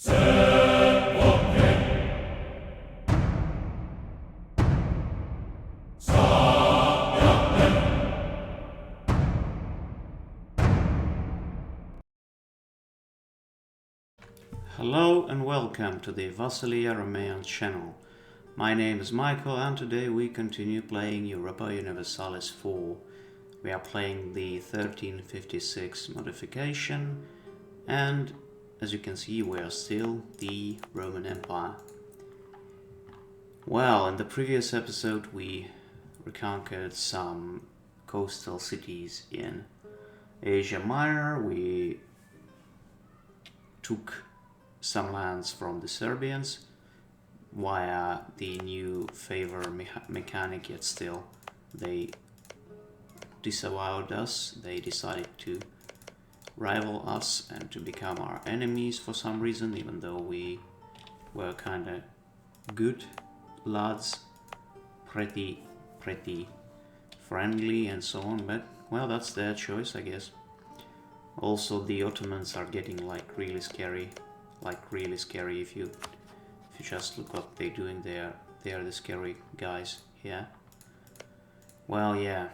Hello and welcome to the Vasily Romeo channel. My name is Michael and today we continue playing Europa Universalis 4. We are playing the 1356 modification and as you can see we are still the Roman Empire. Well, in the previous episode we reconquered some coastal cities in Asia Minor. We took some lands from the Serbians via the new favor mechanic, yet still they disavowed us. They decided to rival us and to become our enemies for some reason, even though we were kinda good lads, pretty friendly and so on, but well, that's their choice, I guess. Also, the Ottomans are getting like really scary if you just look what they're doing there. They are the scary guys here. Well, yeah,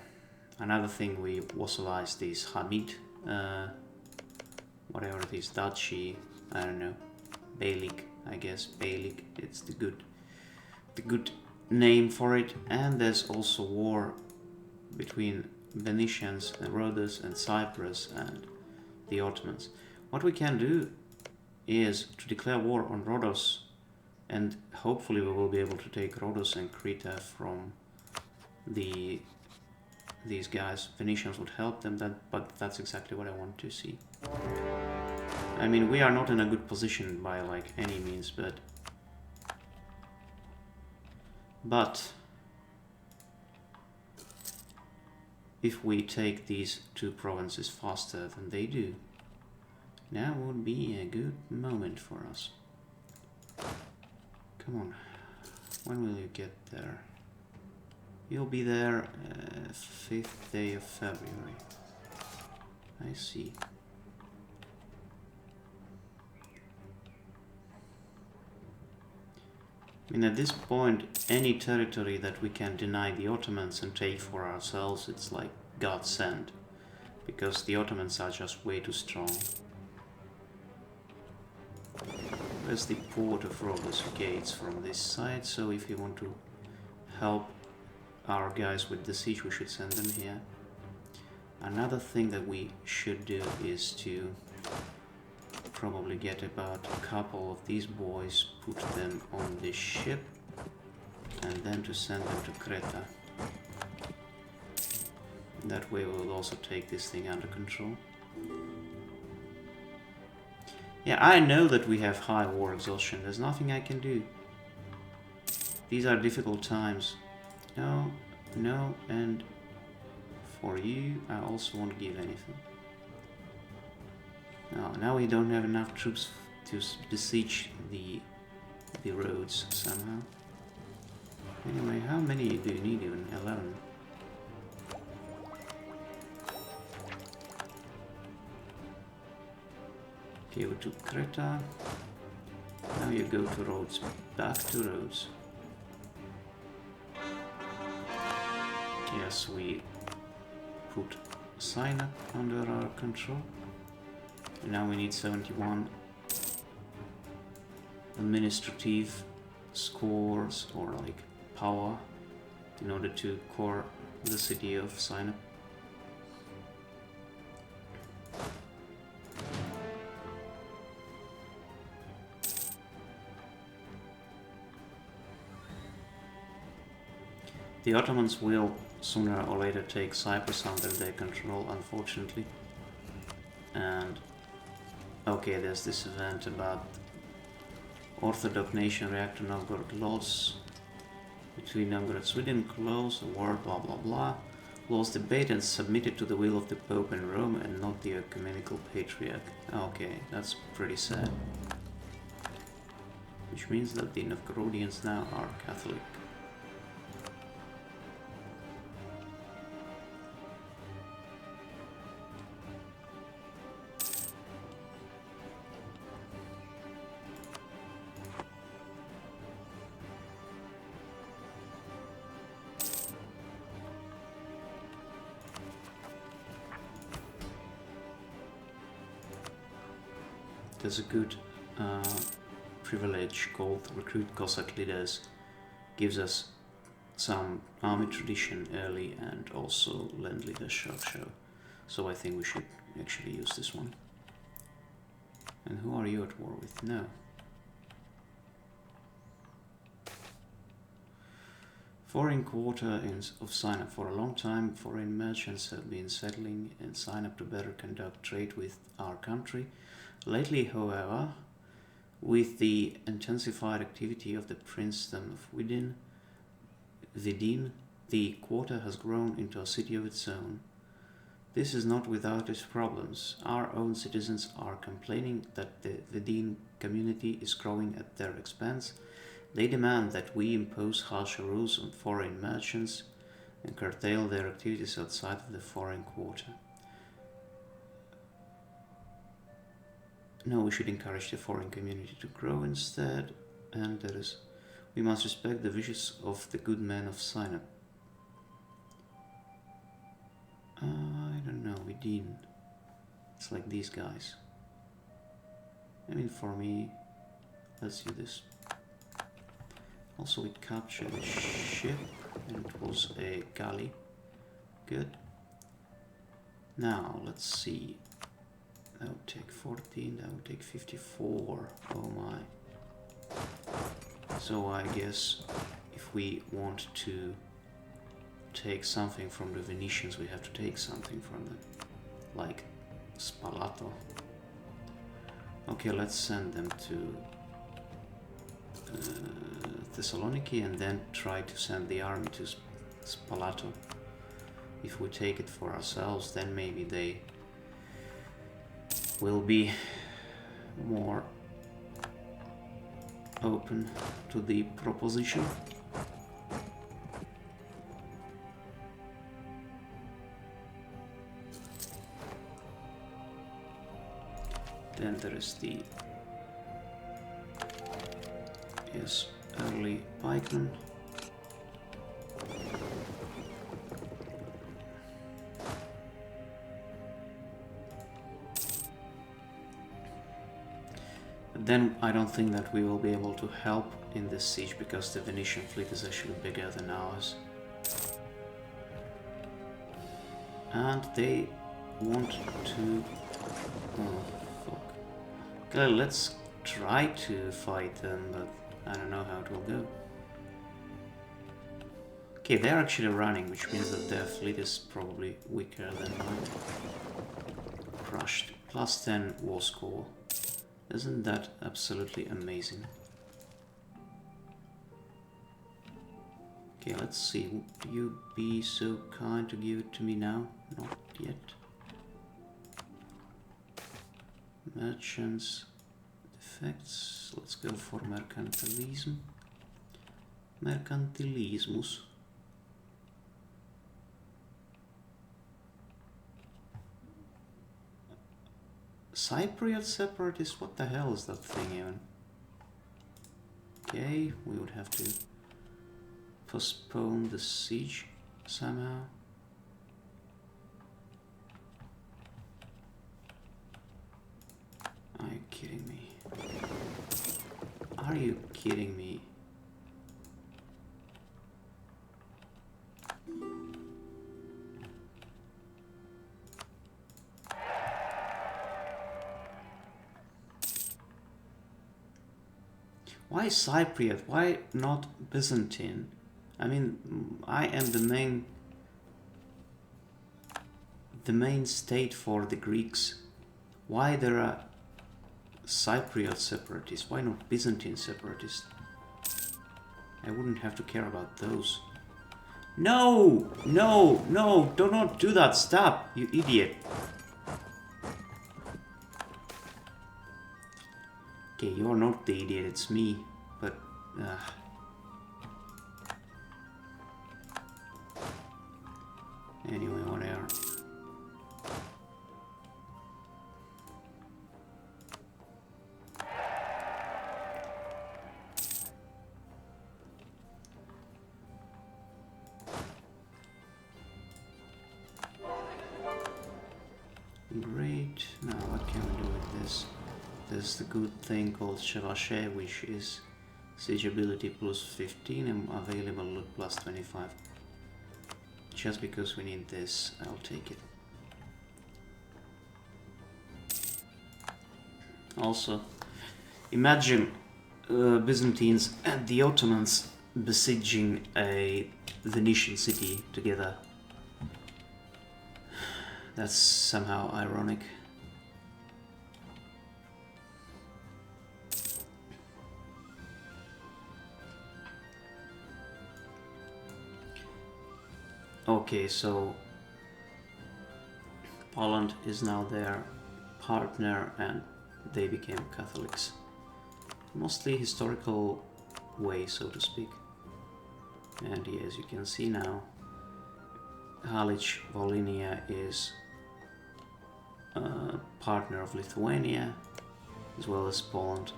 another thing, we fossilized these Hamid, whatever it is, Dachi, I don't know, Beylik, I guess, Beylik, it's the good name for it. And there's also war between Venetians and Rhodes and Cyprus and the Ottomans. What we can do is to declare war on Rhodos, and hopefully we will be able to take Rhodes and Crete from these guys. Venetians would help them, but that's exactly what I want to see. I mean, we are not in a good position by like any means, but if we take these two provinces faster than they do, that would be a good moment for us. Come on, when will you get there? You'll be there 5th day of February. I see. I mean, at this point, any territory that we can deny the Ottomans and take for ourselves, it's like God sent, because the Ottomans are just way too strong. There's the port of Rhodes gates from this side, so if you want to help our guys with the siege, we should send them here. Another thing that we should do is to probably get about a couple of these boys, put them on this ship, and then to send them to Crete. That way we'll also take this thing under control. Yeah, I know that we have high war exhaustion. There's nothing I can do. These are difficult times. No, and for you, I also won't give anything. No, now we don't have enough troops to besiege the roads somehow. Anyway, how many do you need even? 11. Okay, we took Crete. Now you go to Rhodes. Back to Rhodes. Yes, we put Sinop under our control. And now we need 71 administrative scores or like power in order to core the city of Sinop. The Ottomans will sooner or later take Cyprus under their control, unfortunately. And okay, there's this event about Orthodox nation react to Novgorod laws between Novgorod, Sweden, close, war, blah blah blah. Laws debate and submitted to the will of the Pope in Rome and not the ecumenical patriarch. Okay, that's pretty sad. Which means that the Novgorodians now are Catholic. there's a good privilege called Recruit Cossack Leaders. Gives us some army tradition early and also land leader show. So I think we should actually use this one. And who are you at war with? No. Foreign quarter of Sinop. For a long time, foreign merchants have been settling in Sinop to better conduct trade with our country. Lately, however, with the intensified activity of the Princedom of Vidin, the quarter has grown into a city of its own. This is not without its problems. Our own citizens are complaining that the Vidin community is growing at their expense. They demand that we impose harsher rules on foreign merchants and curtail their activities outside of the foreign quarter. No, we should encourage the foreign community to grow instead, and that is, we must respect the wishes of the good men of Sinop. I don't know, we didn't. It's like these guys. I mean, for me, let's do this. Also, we captured a ship, and it was a galley. Good. Now, let's see. That would take 14, that would take 54. Oh my. So I guess if we want to take something from the Venetians, we have to take something from them. Like Spoleto. Okay, let's send them to Thessaloniki and then try to send the army to Spoleto. If we take it for ourselves, then maybe they will be more open to the proposition. Then there is the early pikeman. But then I don't think that we will be able to help in this siege because the Venetian fleet is actually bigger than ours. And they want to... oh, fuck. Okay, let's try to fight them, but I don't know how it will go. Okay, they're actually running, which means that their fleet is probably weaker than mine. Crushed. Plus 10 war score. Isn't that absolutely amazing? Okay, let's see. Would you be so kind to give it to me now? Not yet. Merchants. Defects. Let's go for mercantilism. Mercantilismus. Cypriot separatist? What the hell is that thing even? Okay, we would have to postpone the siege somehow. Are you kidding me? Are you kidding me? Why Cypriot? Why not Byzantine? I mean, I am the main state for the Greeks. Why there are Cypriot separatists? Why not Byzantine separatists? I wouldn't have to care about those. No! No! No! Do not do that! Stop! You idiot! Okay, you're not the idiot, it's me. But... anyway, whatever. Great. Now what can we do with this? there's the good thing called Chevachet, which is siege ability plus 15 and available loot plus 25. Just because we need this, I'll take it. Also, imagine Byzantines and the Ottomans besieging a Venetian city together. That's somehow ironic. Okay, so Poland is now their partner and they became Catholics. Mostly historical way, so to speak. And yeah, as you can see now, Halic Volhynia is a partner of Lithuania as well as Poland.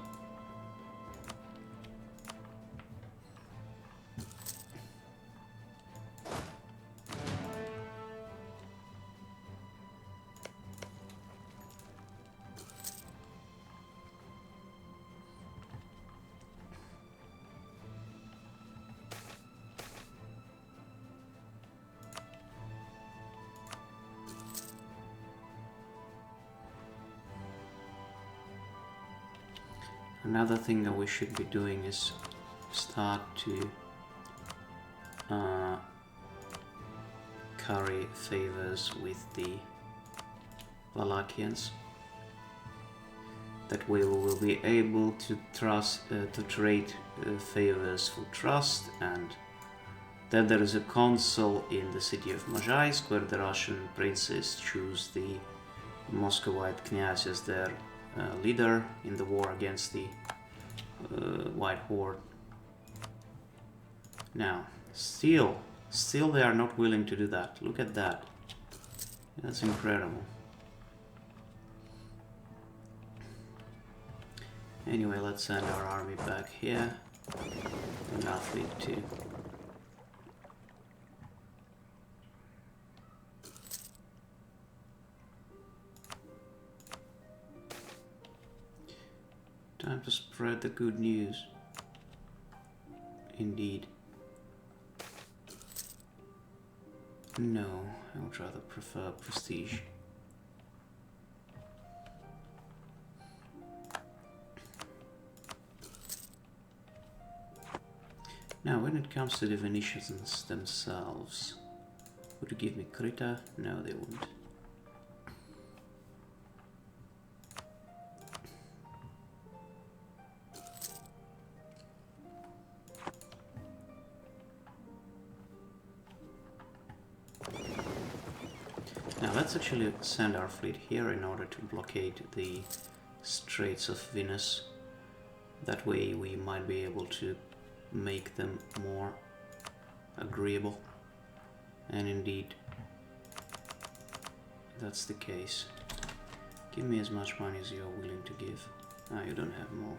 Another thing that we should be doing is start to curry favors with the Wallachians. That way we will be able to trade favors for trust, and then there is a council in the city of Mozhaisk where the Russian princes choose the Muscovite knights as their leader in the war against the White Horde. Now, still they are not willing to do that. Look at that. That's incredible. Anyway, let's send our army back here. And athlete too. Time to spread the good news. Indeed. No, I would rather prefer prestige. Now, when it comes to the Venetians themselves, would you give me Crete? No, they wouldn't. Now let's actually send our fleet here in order to blockade the Straits of Venus. That way we might be able to make them more agreeable. And indeed, that's the case. Give me as much money as you're willing to give. Ah, you don't have more.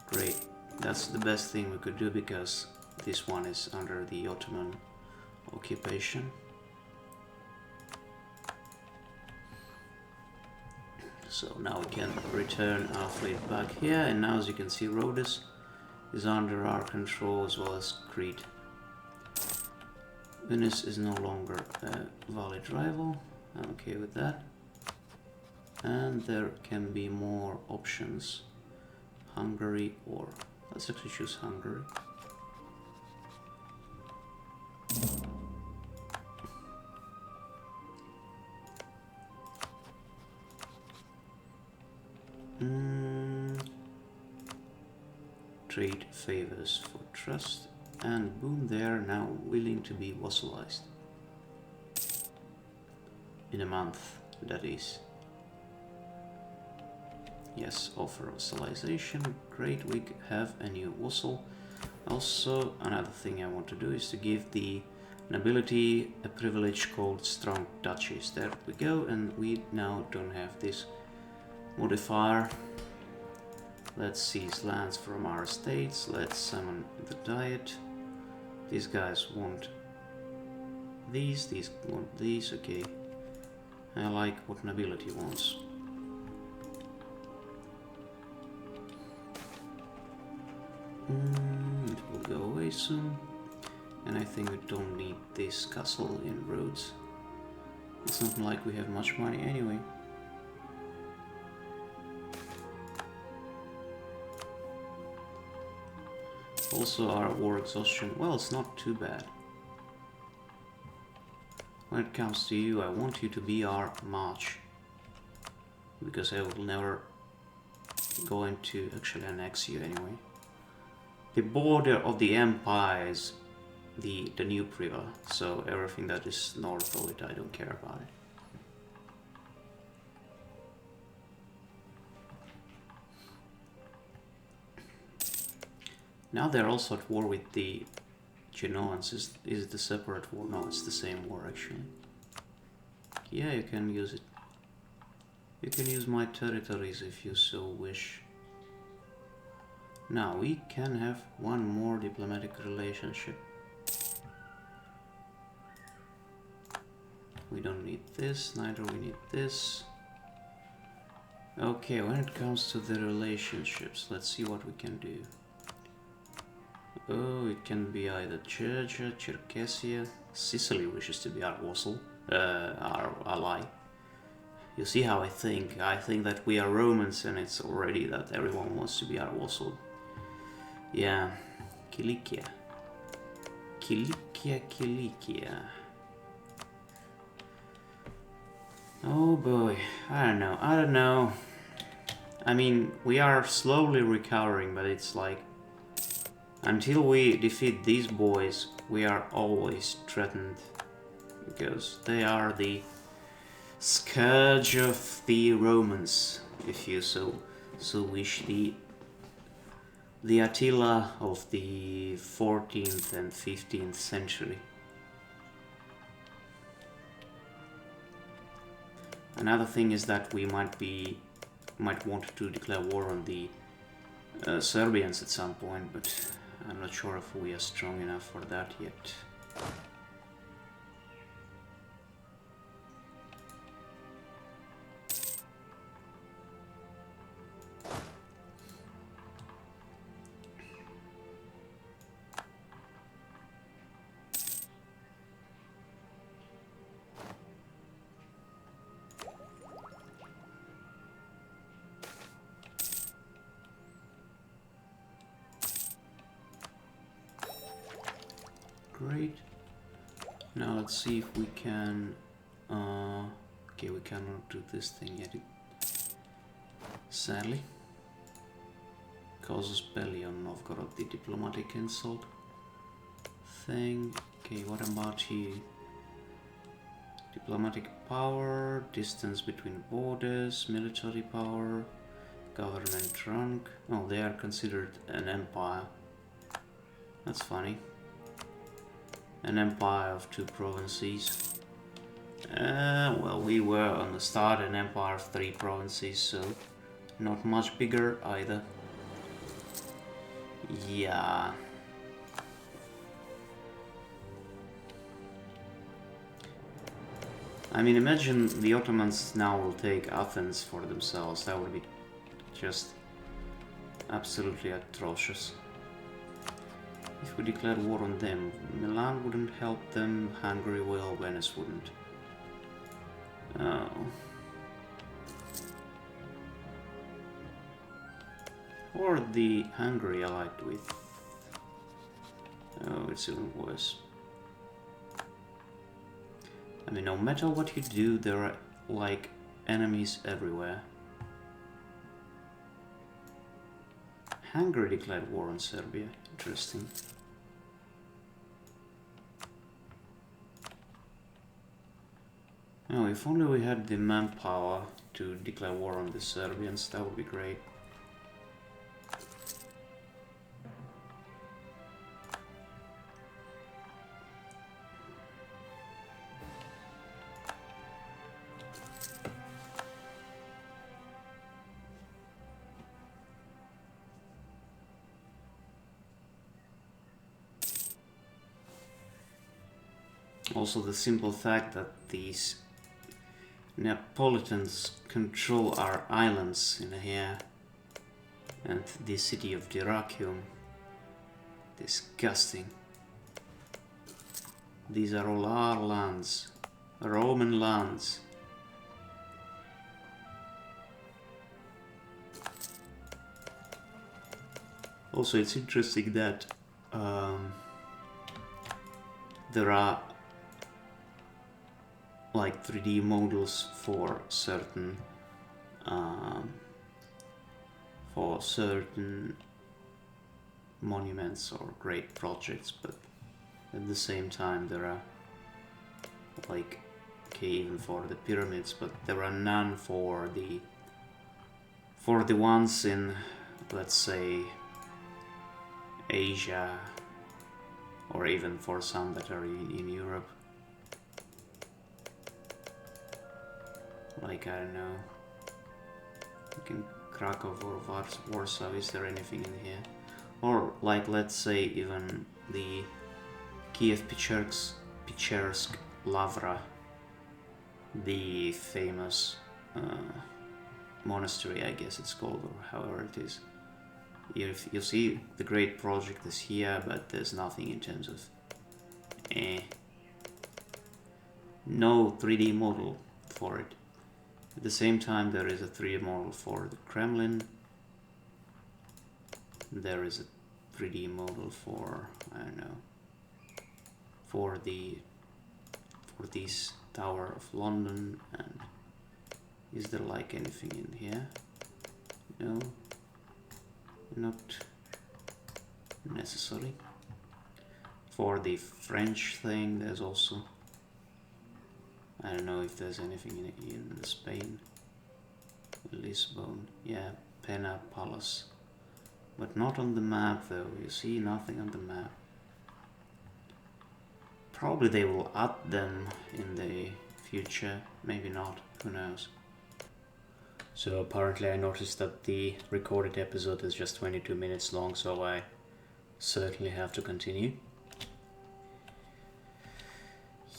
Great. That's the best thing we could do because this one is under the Ottoman occupation. So now we can return our fleet back here, and now as you can see Rhodes is under our control as well as Crete. Venice is no longer a valid rival. I'm okay with that. And there can be more options. Hungary, or let's actually choose Hungary. Trade favors for trust, and boom, they are now willing to be vassalized. In a month, that is. Yes, offer vassalization. Great, we have a new vassal. Also, another thing I want to do is to give the nobility a privilege called strong duchies. There we go, and we now don't have this modifier. Let's seize lands from our estates. Let's summon the diet. These guys want these want these. Okay, I like what nobility wants. It will go away soon. And I think we don't need this castle in Rhodes. It's not like we have much money anyway. Also our war exhaustion, well, it's not too bad. When it comes to you, I want you to be our march. Because I will never going to actually annex you anyway. The border of the empire is the Danube River, so everything that is north of it, I don't care about it. Now they're also at war with the Genoans. Is it a separate war? No, it's the same war actually. Yeah, you can use it. You can use my territories if you so wish. Now we can have one more diplomatic relationship. We don't need this, neither we need this. Okay, when it comes to the relationships, let's see what we can do. Oh, it can be either Georgia, Circassia. Sicily wishes to be our vassal, our ally. You see how I think? I think that we are Romans and it's already that everyone wants to be our vassal. Yeah, Kilikia. Kilikia. Oh boy, I don't know. I mean, we are slowly recovering, but it's like, until we defeat these boys, we are always threatened. Because they are the scourge of the Romans, if you so wish, the Attila of the 14th and 15th century. Another thing is that we might want to declare war on the Serbians at some point, but I'm not sure if we are strong enough for that yet. Great. Now let's see if we can... okay, we cannot do this thing yet. Sadly. Causes belly on Novgorod, the diplomatic insult thing. Okay, what about you? Diplomatic power, distance between borders, military power, government rank. Oh, they are considered an empire. That's funny. An empire of 2 provinces. Well, we were on the start an empire of 3 provinces, so not much bigger either. Yeah. I mean, imagine the Ottomans now will take Athens for themselves. That would be just absolutely atrocious. If we declared war on them, Milan wouldn't help them, Hungary will, Venice wouldn't. Oh. Or the Hungary allied with... Oh, it's even worse. I mean, no matter what you do, there are, like, enemies everywhere. Hungary declared war on Serbia. Interesting. Oh, if only we had the manpower to declare war on the Serbians, that would be great. Also, the simple fact that these Neapolitans control our islands in here and the city of Dyrrhachium Disgusting. These are all our lands. Roman lands. Also, it's interesting that there are like 3D models for certain monuments or great projects, but at the same time there are like, okay, even for the pyramids, but there are none for the ones in, let's say, Asia, or even for some that are in Europe. Like, I don't know, like in Krakow or Warsaw, is there anything in here? Or like, let's say, even the Kiev-Pechersk Lavra, the famous monastery, I guess it's called, or however it is. You see the great project is here, but there's nothing in terms of no 3D model for it. At the same time, there is a 3D model for the Kremlin. There is a 3D model for, I don't know, for this Tower of London. And is there like anything in here? No, not necessary. For the French thing, there's also, I don't know if there's anything in the Spain. Lisbon, yeah, Pena Palace. But not on the map though, you see nothing on the map. Probably they will add them in the future, maybe not, who knows. So apparently I noticed that the recorded episode is just 22 minutes long, so I certainly have to continue.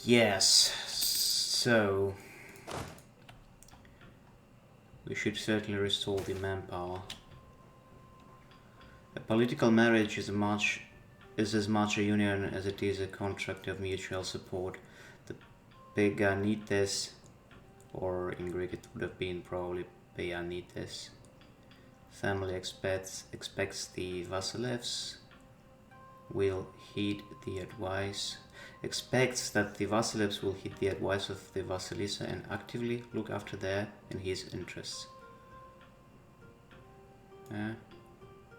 Yes, so we should certainly restore the manpower. A political marriage is as much a union as it is a contract of mutual support. The Peganites, or in Greek it would have been probably Peanites, family expects the Vasilevs will heed the advice. Expects that the Vasilevs will heed the advice of the Vasilisa and actively look after their and his interests.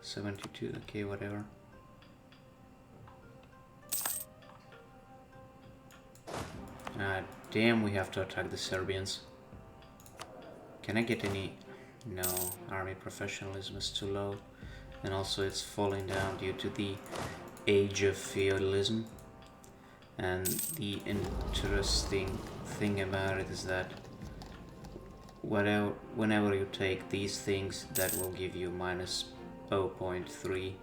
72, okay, whatever. Damn, we have to attack the Serbians. Can I get any? No, army professionalism is too low. And also it's falling down due to the age of feudalism. And the interesting thing about it is that whenever you take these things, that will give you minus 0.3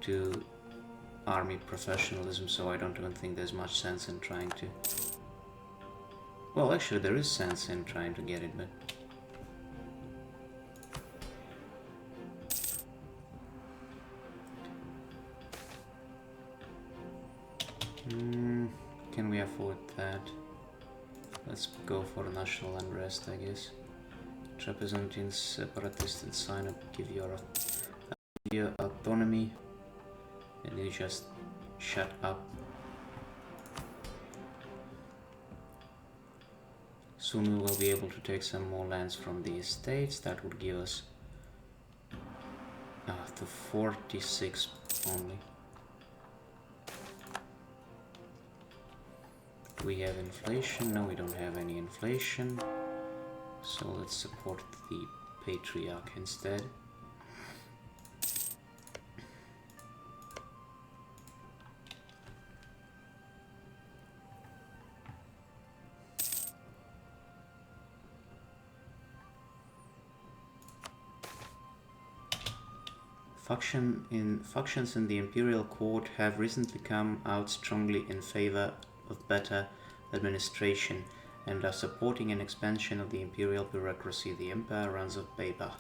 to army professionalism, so I don't even think there's much sense in trying to... Well, actually there is sense in trying to get it, but... Can we afford that? Let's go for national unrest, I guess. Trebizond separatists and sign up, give your autonomy, and you just shut up. Soon we will be able to take some more lands from the estates. That would give us to 46 only. We have inflation. No, we don't have any inflation. So let's support the patriarch instead. Factions in the imperial court have recently come out strongly in favor of better administration and are supporting an expansion of the imperial bureaucracy. The empire runs of paper.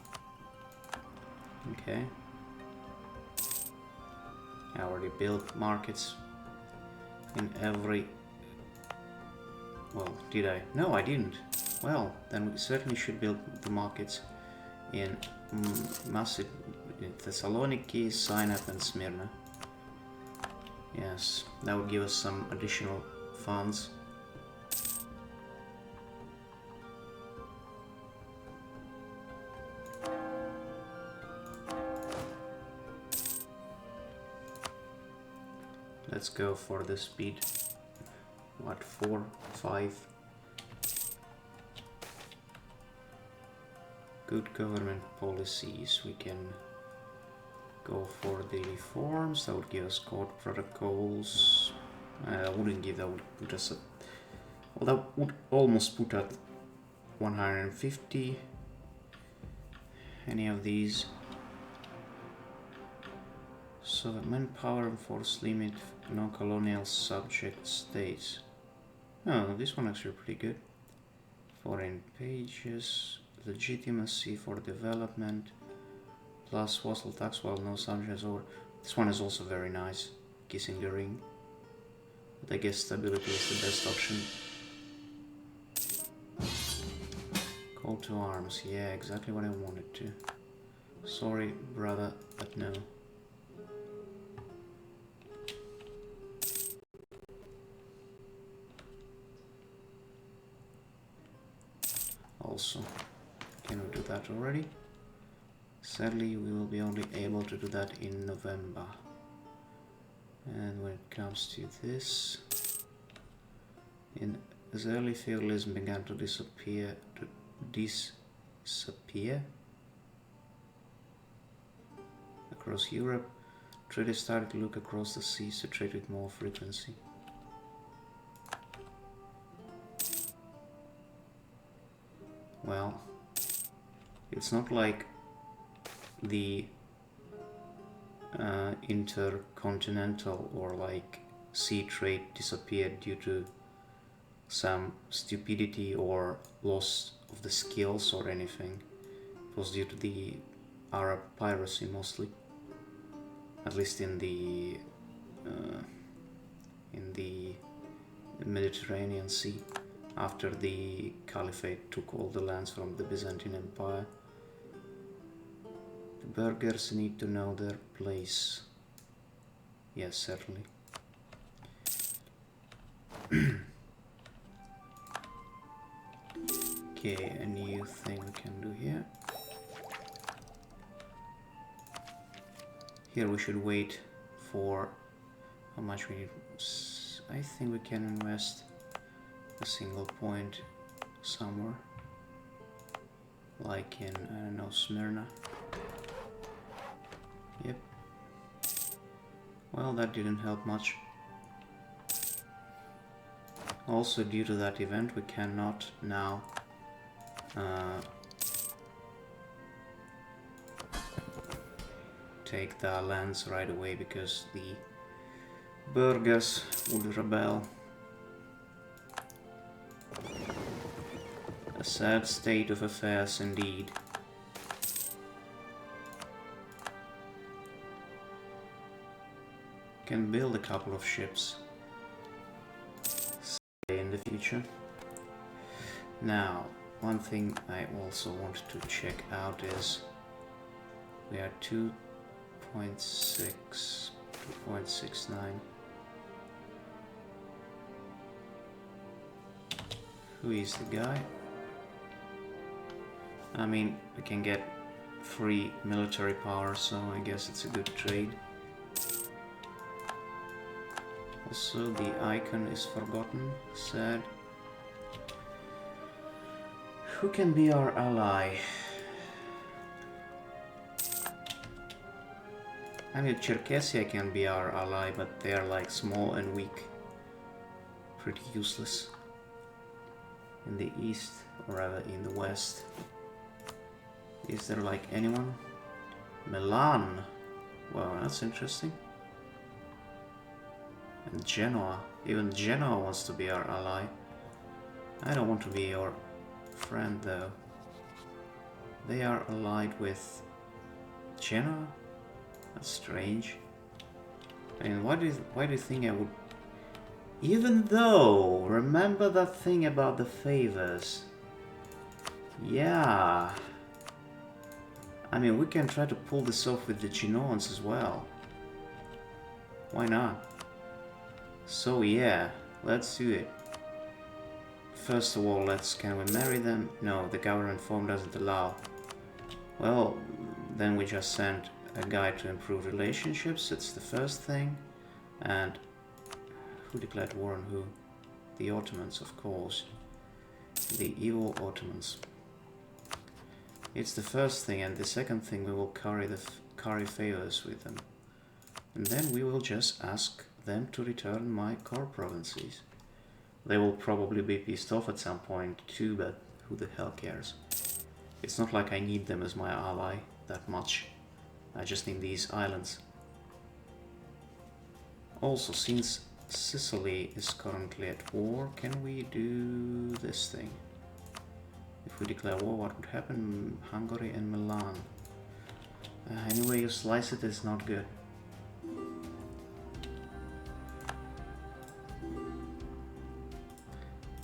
Okay. I already built markets in every... Well, did I? No, I didn't. Well, then we certainly should build the markets in Thessaloniki, Sinop and Smyrna. Yes, that would give us some additional funds. Let's go for the speed. What, 4, 5? Good government policies. We can go for the reforms. That would give us code protocols. That wouldn't give, that would put us at... Well, that would almost put at 150. Any of these. So manpower and force limit, non-colonial subject states. Oh, this one actually pretty good. Foreign pages, legitimacy for development, plus fossil tax while no subjects over. This one is also very nice, kissing the ring. But I guess stability is the best option. Call to arms, yeah, exactly what I wanted to. Sorry, brother, but no. Also, can we do that already? Sadly, we will be only able to do that in November. And when it comes to this, as early feudalism began to disappear, across Europe, traders started to look across the seas to trade with more frequency. Well, it's not like the intercontinental or like sea trade disappeared due to some stupidity or loss of the skills or anything. It was due to the Arab piracy mostly, at least in the Mediterranean Sea. After the Caliphate took all the lands from the Byzantine Empire. The burghers need to know their place. Yes, certainly. Okay, a new thing we can do here. Here we should wait for how much we need. I think we can invest a single point somewhere, like in, I don't know, Smyrna. Yep. Well, that didn't help much. Also, due to that event, we cannot now take the lands right away because the burghers would rebel. A sad state of affairs indeed. Can build a couple of ships in the future. Now, one thing I also want to check out is we are 2.69. Who is the guy? I mean, we can get free military power, so I guess it's a good trade. Also, the icon is forgotten. Sad. Who can be our ally? I mean, Circassia can be our ally, but they are like small and weak. Pretty useless. In the east, or rather in the west. Is there like anyone? Milan. Wow, that's interesting. And Genoa. Even Genoa wants to be our ally. I don't want to be your friend though. They are allied with Genoa? That's strange. And why do you think I would? Even though, remember that thing about the favors? Yeah. I mean, we can try to pull this off with the Genoans as well. Why not? So yeah, let's do it. First of all, can we marry them? No, the government form doesn't allow. Well, then we just send a guy to improve relationships, it's the first thing. And who declared war on who? The Ottomans, of course. The evil Ottomans. It's the first thing, and the second thing, we will carry favors with them. And then we will just ask them to return my core provinces. They will probably be pissed off at some point too, but who the hell cares? It's not like I need them as my ally that much. I just need these islands. Also, since Sicily is currently at war, can we do this thing? If we declare war, what would happen? Hungary and Milan. Anyway you slice it, it's not good.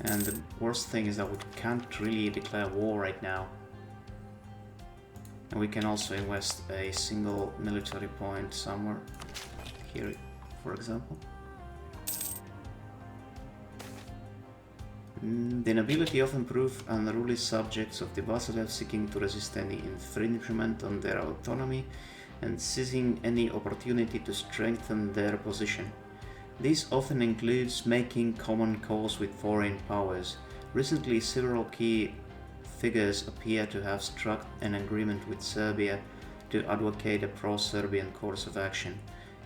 And the worst thing is that we can't really declare war right now. And we can also invest a single military point somewhere. Here, for example. The nobility often prove unruly subjects of the vassals, seeking to resist any infringement on their autonomy and seizing any opportunity to strengthen their position. This often includes making common cause with foreign powers. Recently, several key figures appear to have struck an agreement with Serbia to advocate a pro-Serbian course of action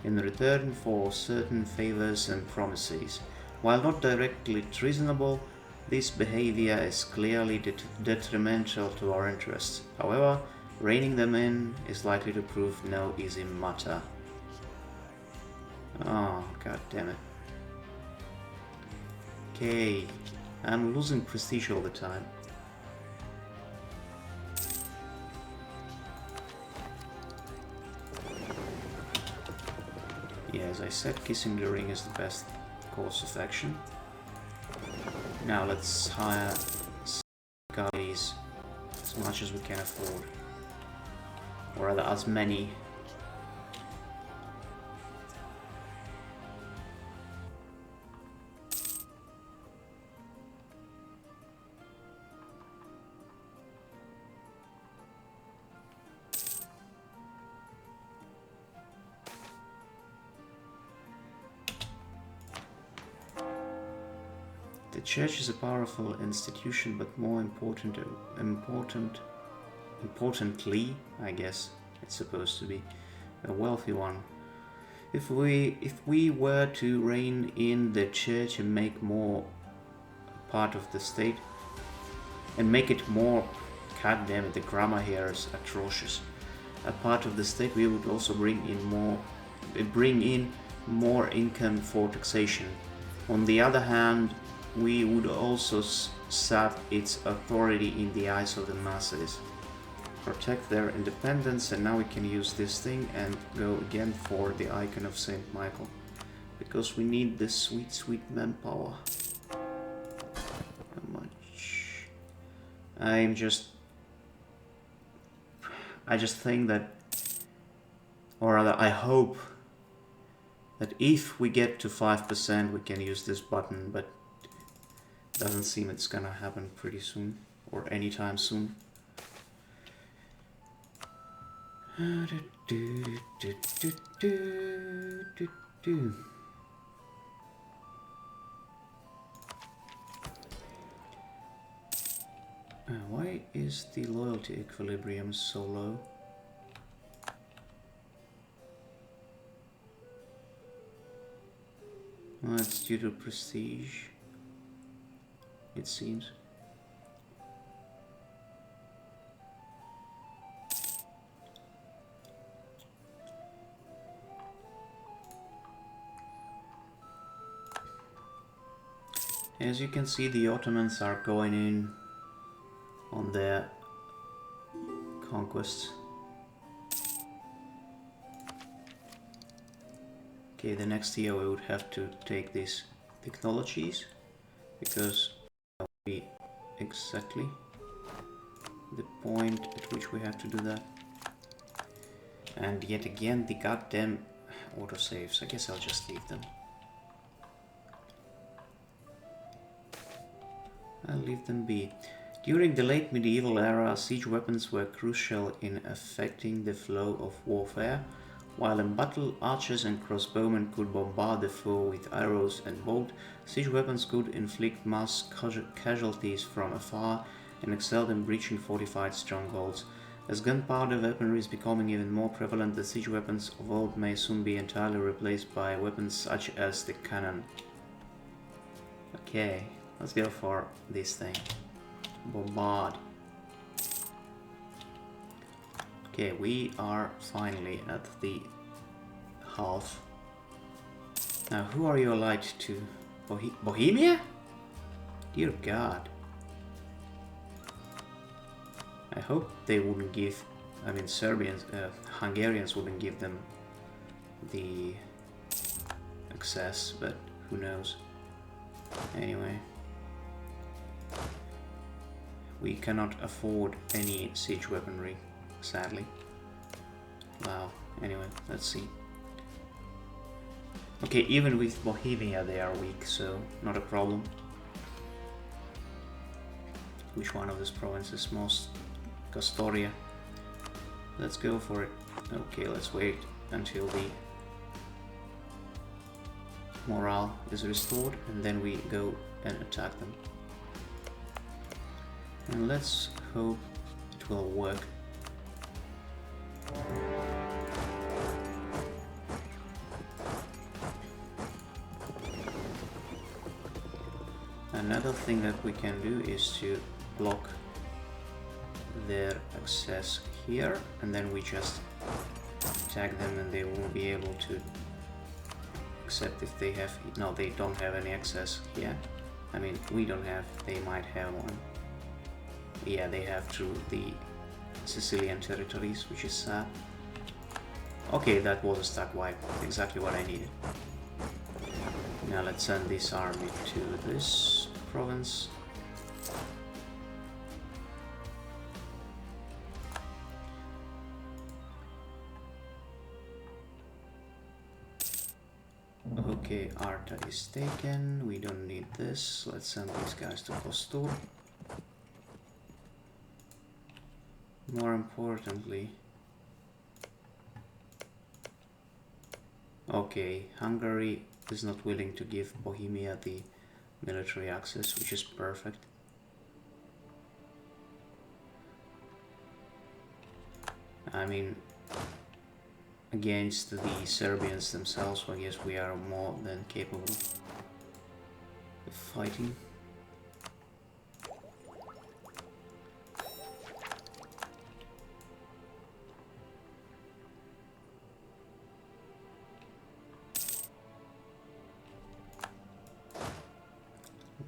in return for certain favors and promises. While not directly treasonable, this behavior is clearly detrimental to our interests. However, reining them in is likely to prove no easy matter. Oh, god damn it. Okay, I'm losing prestige all the time. Yeah, as I said, kissing the ring is the best course of action. Now let's hire guys as much as we can afford. Or rather, as many. The church is a powerful institution, but more importantly, I guess it's supposed to be, a wealthy one. If we were to rein in the church and make more part of the state, and make it more, god damn it, the grammar here is atrocious, a part of the state, we would also bring in more income for taxation. On the other hand, we would also sap its authority in the eyes of the masses, protect their independence, and now we can use this thing and go again for the icon of Saint Michael, because we need this sweet manpower. How much? I just think that, or rather I hope that if we get to 5% we can use this button, but doesn't seem it's gonna happen pretty soon, or anytime soon. Why is the loyalty equilibrium so low? Well, it's due to prestige, it seems. As you can see, the Ottomans are going in on their conquests. Okay, the next year we would have to take these technologies, because that would be exactly the point at which we have to do that. And yet again, the goddamn autosaves. I guess I'll just leave them. I'll leave them be. During the late medieval era, siege weapons were crucial in affecting the flow of warfare. While in battle, archers and crossbowmen could bombard the foe with arrows and bolt, siege weapons could inflict mass casualties from afar and excelled in breaching fortified strongholds. As gunpowder weaponry is becoming even more prevalent, the siege weapons of old may soon be entirely replaced by weapons such as the cannon. Okay, let's go for this thing. Bombard. Okay, we are finally at the half. Now, who are you allied to? Bohemia? Dear God. I hope they wouldn't give, I mean Serbians, Hungarians wouldn't give them the access, but who knows. Anyway. We cannot afford any siege weaponry, sadly. Wow, anyway, let's see. Okay, even with Bohemia they are weak, so not a problem. Which one of these provinces most? Castoria. Let's go for it. Okay, let's wait until the morale is restored and then we go and attack them. And let's hope it will work. Another thing that we can do is to block their access here, and then we just attack them and they won't be able to, except if they have, no, they don't have any access here. I mean, we don't have, they might have one. Yeah, they have through the Sicilian territories, which is sad. Okay, that was a stack wipe, exactly what I needed. Now let's send this army to this province. Okay, Arta is taken, we don't need this. Let's send these guys to Kostur. More importantly, okay, Hungary is not willing to give Bohemia the military access, which is perfect. I mean, against the Serbians themselves, I guess we are more than capable of fighting.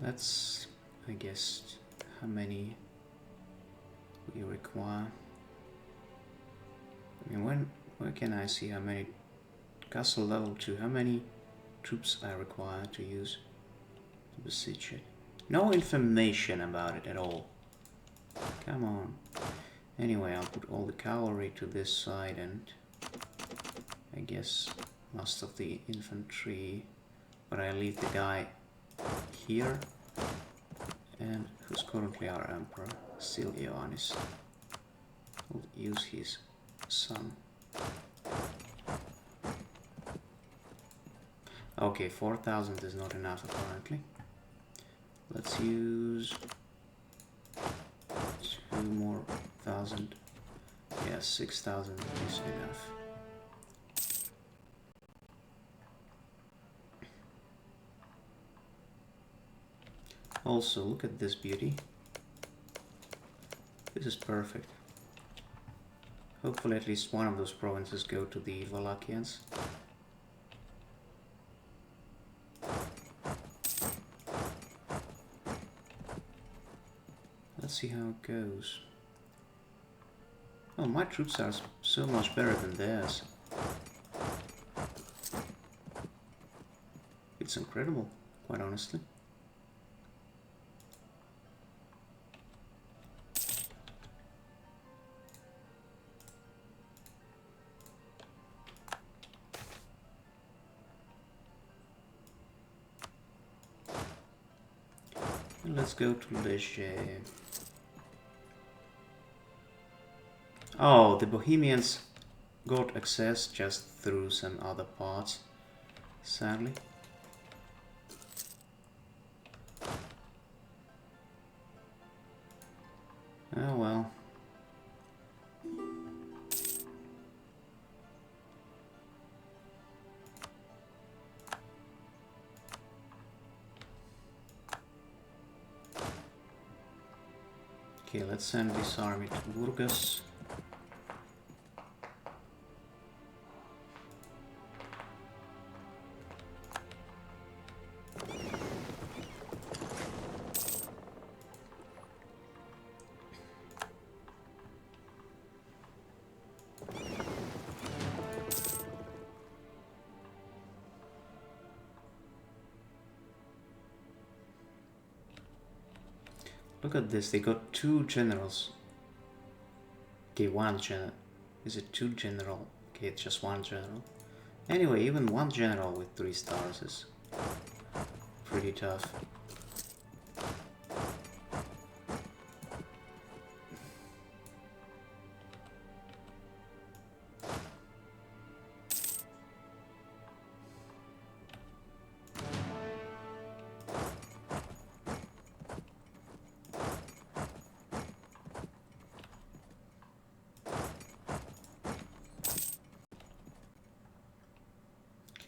That's, I guess, how many we require. I mean, where can I see how many? Castle level 2, how many troops I require to use to besiege it? No information about it at all. Come on. Anyway, I'll put all the cavalry to this side and I guess most of the infantry, but I leave the guy here, and who's currently our emperor, still Iohannes. We'll use his son. Okay, 4,000 is not enough apparently. Let's use 2 more thousand. Yeah, 6,000 is enough. Also, look at this beauty. This is perfect. Hopefully at least one of those provinces go to the Wallachians. Let's see how it goes. Oh, my troops are so much better than theirs. It's incredible, quite honestly. And let's go to Leger. Oh, the Bohemians got access just through some other parts, sadly. Oh well. Okay, let's send this army to Burgas. Look at this, they got 2 generals. Okay, 1 general. Is it 2 general? Okay, it's just 1 general. Anyway, even 1 general with 3 stars is pretty tough.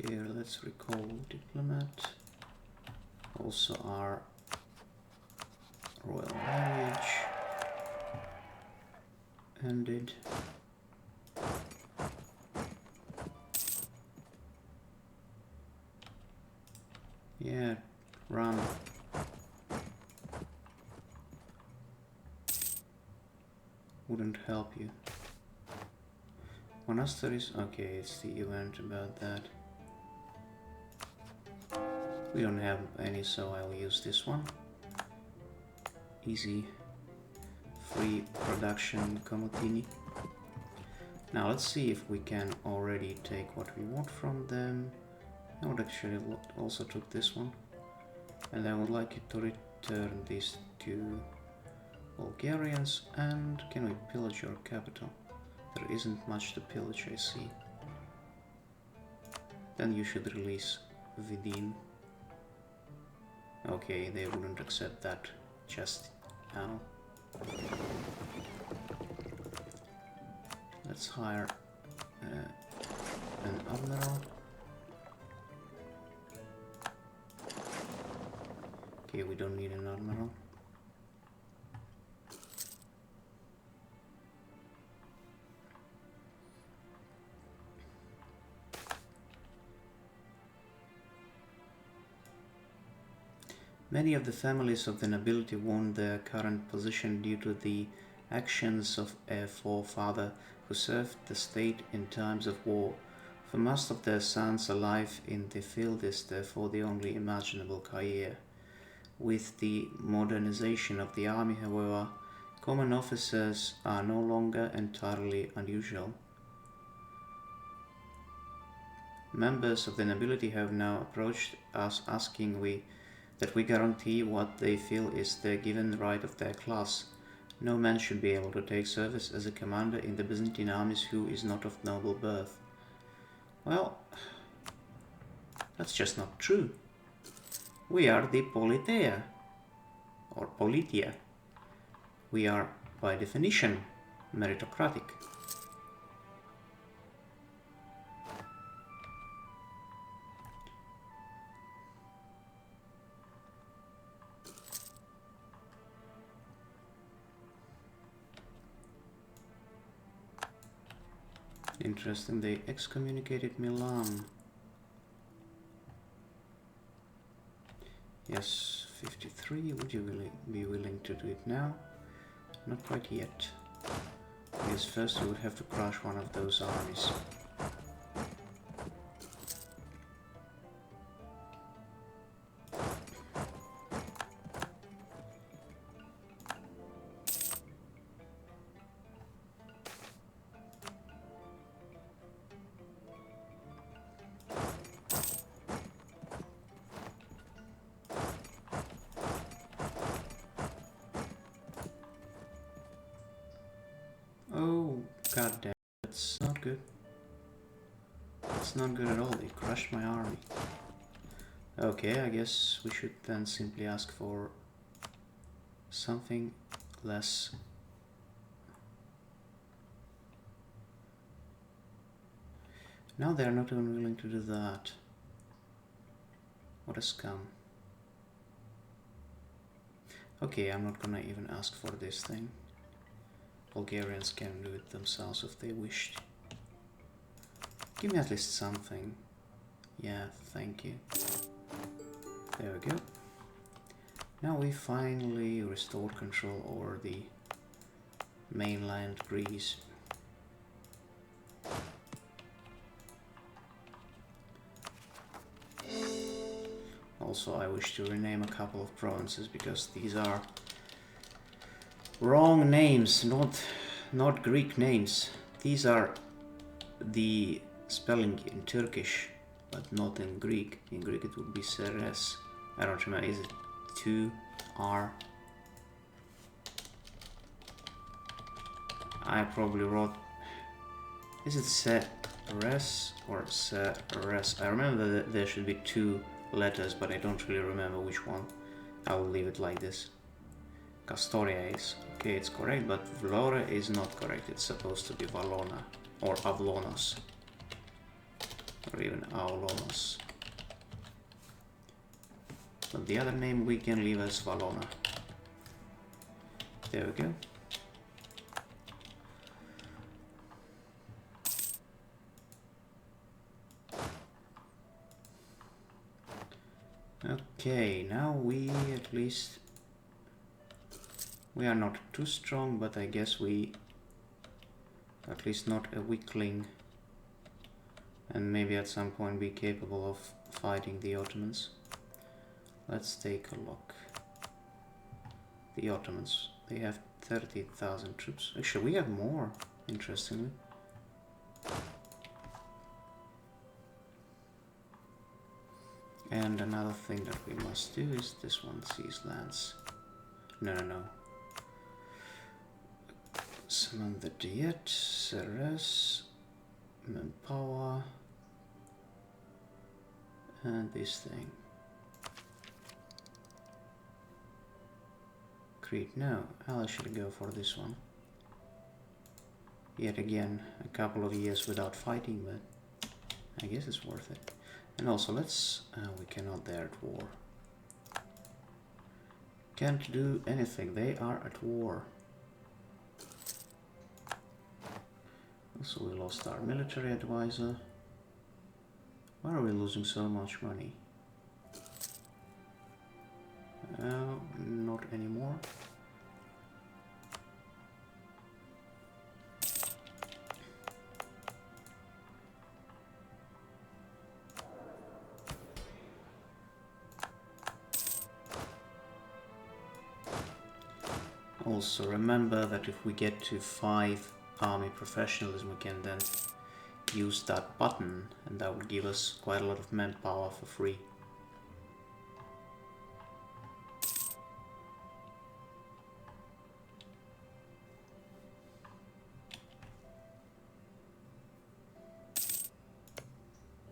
Here, let's recall diplomat. Also our royal marriage ended. Yeah, run. Wouldn't help you. Monasteries, okay, it's the event about that. We don't have any, so I'll use this one. Easy, free production Comotini. Now let's see if we can already take what we want from them. I would actually also took this one. And I would like you to return these to Bulgarians. And can we pillage your capital? There isn't much to pillage, I see. Then you should release Vidin. Okay, they wouldn't accept that just now. Let's hire an admiral. Okay, we don't need an admiral. Many of the families of the nobility won their current position due to the actions of a forefather who served the state in times of war. For most of their sons, a life in the field is therefore the only imaginable career. With the modernization of the army, however, common officers are no longer entirely unusual. Members of the nobility have now approached us asking that we guarantee what they feel is the given right of their class. No man should be able to take service as a commander in the Byzantine armies who is not of noble birth. Well, that's just not true. We are the Politeia, or Politia. We are, by definition, meritocratic. Interesting, they excommunicated Milan. Yes, 53. Would you really be willing to do it now? Not quite yet. Because first we would have to crush one of those armies. God damn, that's not good. It's not good at all, they crushed my army. Okay, I guess we should then simply ask for something less. Now they are not even willing to do that. What a scum. Okay, I'm not gonna even ask for this thing. Bulgarians can do it themselves if they wished. Give me at least something. Yeah, thank you. There we go. Now we finally restored control over the mainland Greece. Also, I wish to rename a couple of provinces because these are wrong names, not Greek names. These are the spelling in Turkish, but not in Greek. In Greek it would be Seres. I don't remember, is it 2R? I probably wrote, is it Seres or Seres? I remember that there should be 2 letters, but I don't really remember which one. I'll leave it like this. Castoria is, okay, it's correct, but Vlore is not correct. It's supposed to be Valona or Avlonos, or even Aulonos. But the other name we can leave as Valona. There we go. Okay, now we at least... We are not too strong, but I guess we... At least not a weakling. And maybe at some point be capable of fighting the Ottomans. Let's take a look. The Ottomans, they have 30,000 troops. Actually, we have more, interestingly. And another thing that we must do is this one, seize lands. No. Summon the Diet, Ceres, Manpower, and this thing. Crete, no, I'll actually go for this one. Yet again, a couple of years without fighting, but I guess it's worth it. And also, let's... we cannot, they're at war. Can't do anything, they are at war. Also, we lost our military advisor. Why are we losing so much money? Not anymore. Also remember that if we get to 5 army professionalism, we can then use that button, and that will give us quite a lot of manpower for free.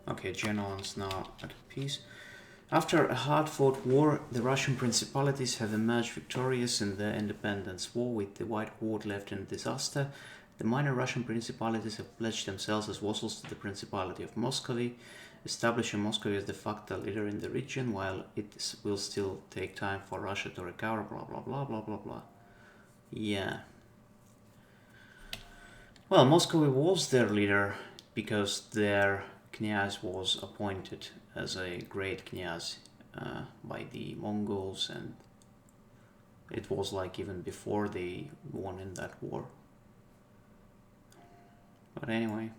Okay, Genoans now at peace. After a hard-fought war, the Russian principalities have emerged victorious in the independence war, with the White Horde left in disaster. The minor Russian principalities have pledged themselves as vassals to the Principality of Muscovy, establishing Muscovy as de facto leader in the region, while it will still take time for Russia to recover, blah blah blah blah blah blah. Yeah. Well, Muscovy was their leader because their knyaz was appointed as a great knyaz by the Mongols, and it was like even before they won in that war. But anyway,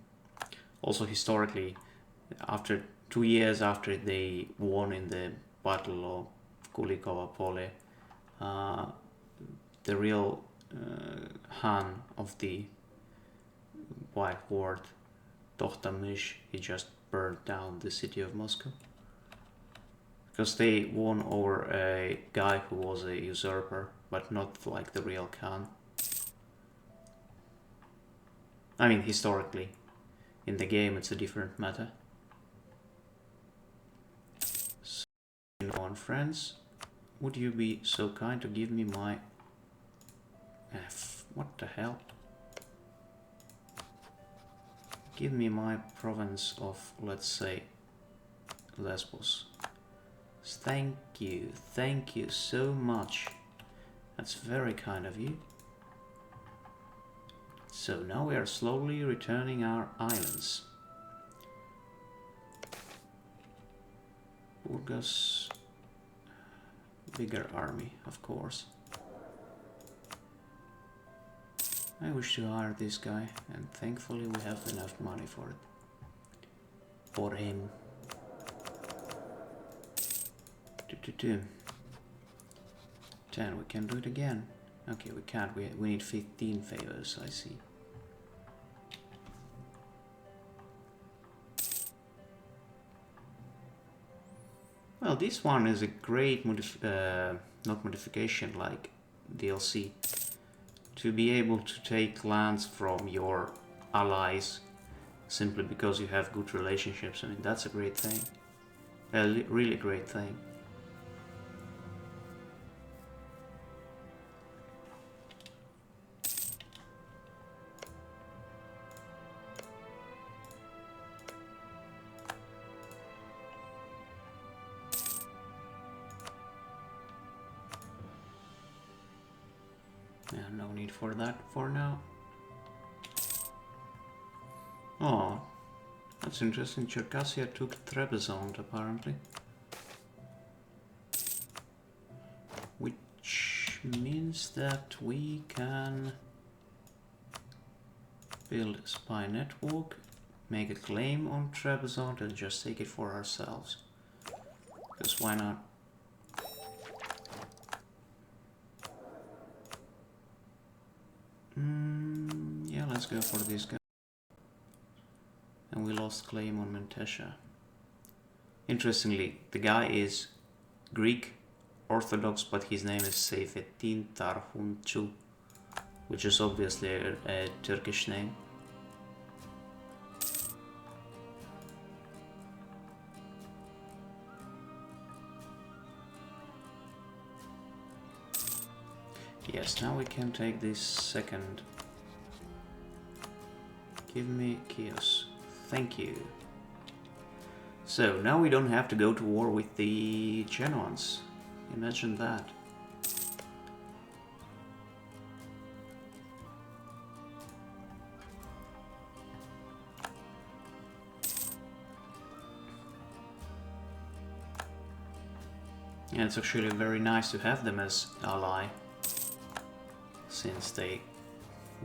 also historically, after 2 years after they won in the Battle of Kulikova Pole, the real Khan of the White Horde, Tohtamish, he just burned down the city of Moscow. Because they won over a guy who was a usurper, but not like the real Khan. I mean, historically. In the game, it's a different matter. So, on friends, would you be so kind to give me my... what the hell? Give me my province of, let's say, Lesbos. Thank you so much. That's very kind of you. So now we are slowly returning our islands. Burgos, bigger army, of course. I wish to hire this guy, and thankfully we have enough money for it. For him. 10, we can do it again. Okay, we can't, we need 15 favors, I see. Well, this one is a great not modification, like DLC. To be able to take lands from your allies simply because you have good relationships. I mean, that's a great thing. A really great thing. Yeah, no need for that for now. Oh, that's interesting. Circassia took Trebizond, apparently. Which means that we can build a spy network, make a claim on Trebizond, and just take it for ourselves. Because why not? Yeah, let's go for this guy. And we lost claim on Mentesha. Interestingly, the guy is Greek Orthodox, but his name is Seyfettin Tarhuncu, which is obviously a Turkish name. Yes, now we can take this second. Give me Chios. Thank you. So now we don't have to go to war with the Genoans. Imagine that. And it's actually very nice to have them as ally, since they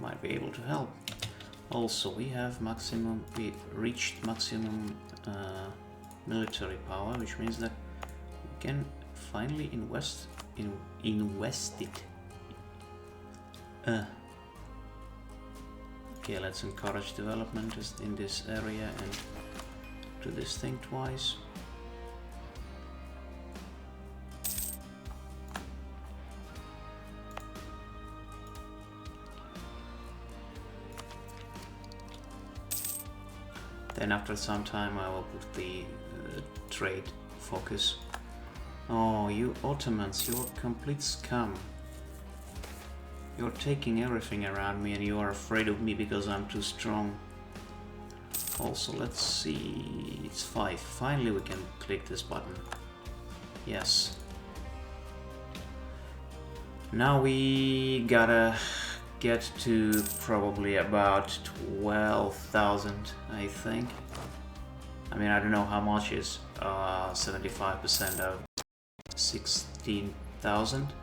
might be able to help. Also, we reached maximum military power, which means that we can finally invest it. Okay, let's encourage development in this area and do this thing twice. Then after some time I will put the trade focus. Oh, you Ottomans, you're complete scum. You're taking everything around me and you are afraid of me because I'm too strong. Also, let's see, it's 5. Finally we can click this button. Yes. Now we gotta get to probably about 12,000, I think. I mean, I don't know how much is 75% of 16,000.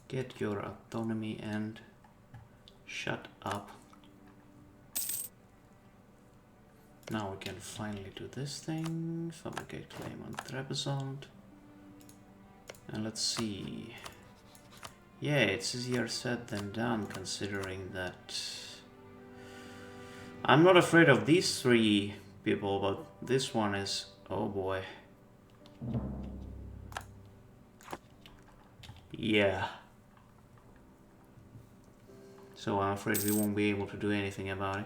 Get your autonomy and shut up. Now we can finally do this thing. Fabricate claim on Trebizond. And let's see. Yeah, it's easier said than done, considering that I'm not afraid of these three people, but this one is, oh boy. Yeah. So I'm afraid we won't be able to do anything about it.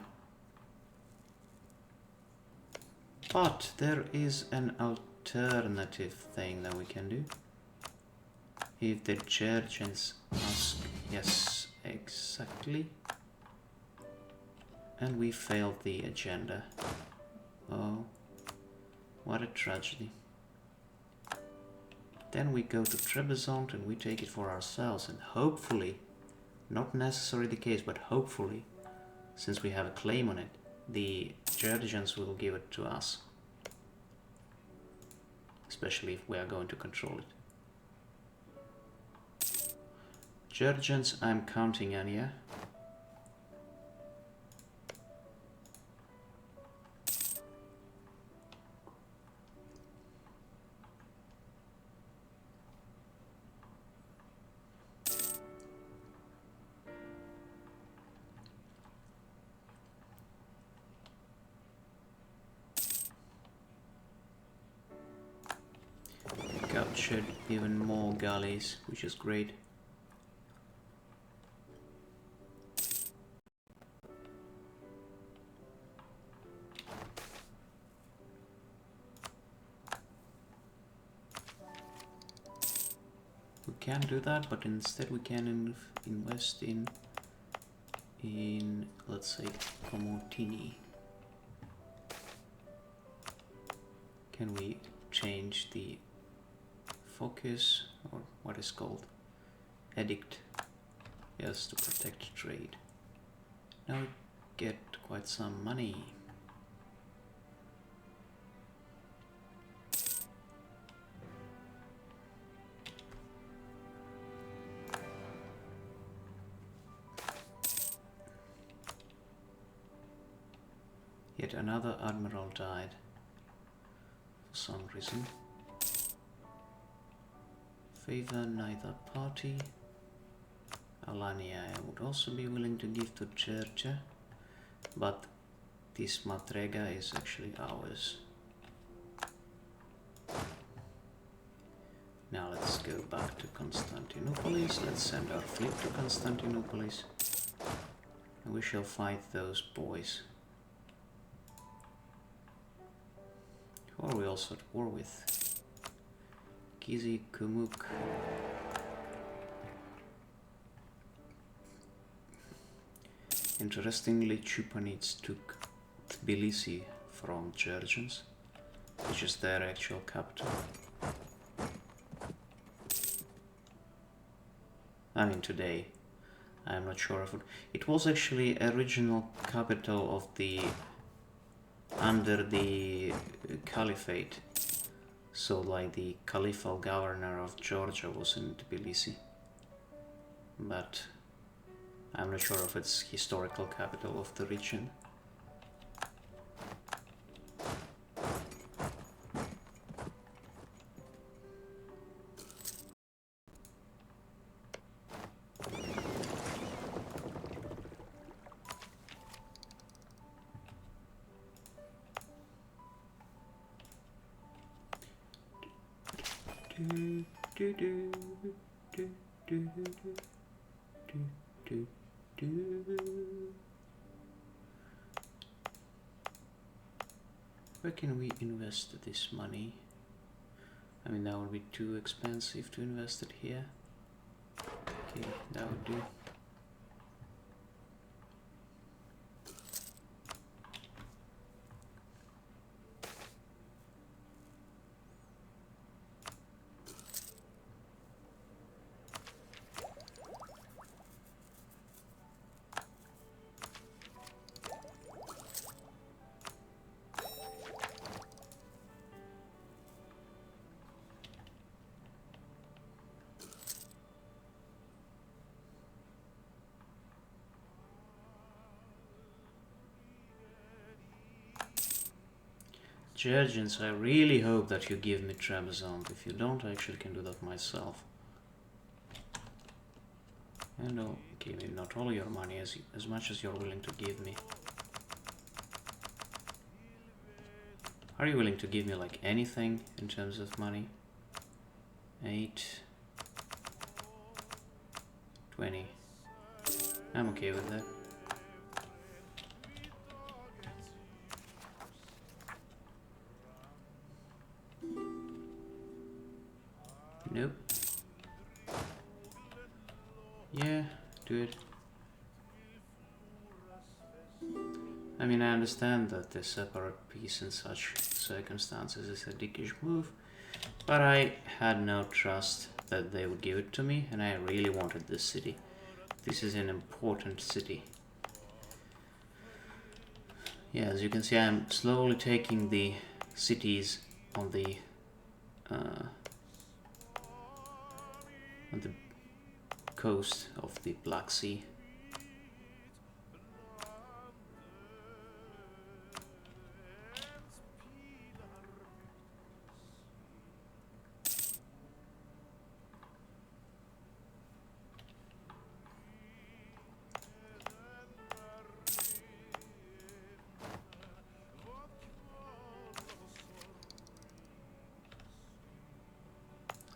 But there is an alternative thing that we can do. If the Georgians ask, yes, exactly. And we failed the agenda. Oh, what a tragedy. Then we go to Trebizond and we take it for ourselves, and hopefully, not necessarily the case, but hopefully, since we have a claim on it, the Georgians will give it to us. Especially if we are going to control it. Georgians, I'm counting on you. Captured even more galleys, which is great. We can do that, but instead we can invest in let's say Komotini. Can we change the focus, or what is called edict? Yes, to protect trade. Now we get quite some money. Yet another admiral died for some reason. Favor neither party. Alania I would also be willing to give to Georgia, but this Matrega is actually ours. Now let's go back to Constantinopolis. Let's send our fleet to Constantinopolis, and we shall fight those boys. Who are we also at war with? Kizi Kumuk. Interestingly, Chupanits took Tbilisi from Georgians, which is their actual capital. I mean, today. I'm not sure if it was actually original capital of the under the Caliphate. So like the Caliphal governor of Georgia was in Tbilisi. But I'm not sure if it's historical capital of the region. Where can we invest this money? I mean, that would be too expensive to invest it here. Okay, that would do. Georgians, I really hope that you give me Trebizond. If you don't, I actually can do that myself. And I'll give me not all your money, as much as you're willing to give me. Are you willing to give me like anything in terms of money? 8, 20. I'm okay with that. Nope. Yeah, do it. I mean, I understand that the separate peace in such circumstances is a dickish move, but I had no trust that they would give it to me, and I really wanted this city. This is an important city. Yeah, as you can see, I'm slowly taking the cities on the coast of the Black Sea.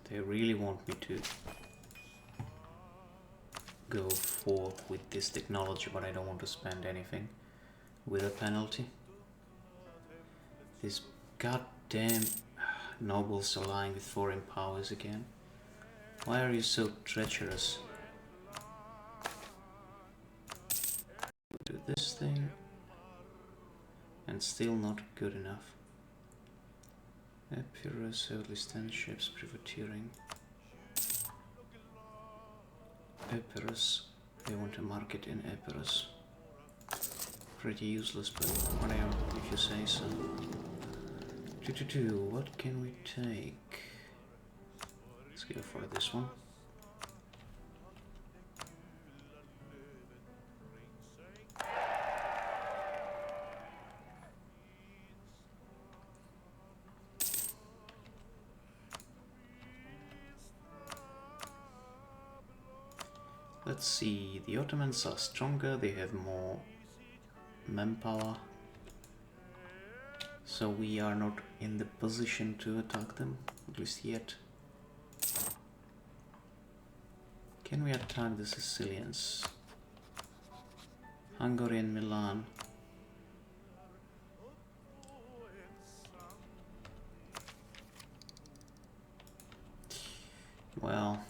They really want me to go forth with this technology, but I don't want to spend anything with a penalty. These goddamn nobles allying with foreign powers again. Why are you so treacherous? Do this thing, and still not good enough. Epirus, early stand ships, privateering. Epirus, they want a market in Epirus. Pretty useless, but whatever, if you say so. What can we take? Let's go for this one. Let's see, the Ottomans are stronger, they have more manpower, so we are not in the position to attack them, at least yet. Can we attack the Sicilians? Hungary and Milan. Well,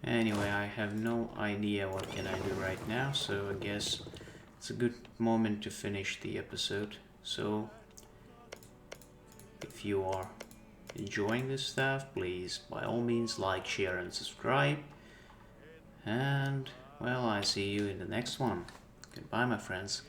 anyway, I have no idea what can I do right now, so I guess it's a good moment to finish the episode. So if you are enjoying this stuff, please by all means like, share and subscribe. And well, I see you in the next one. Goodbye, my friends.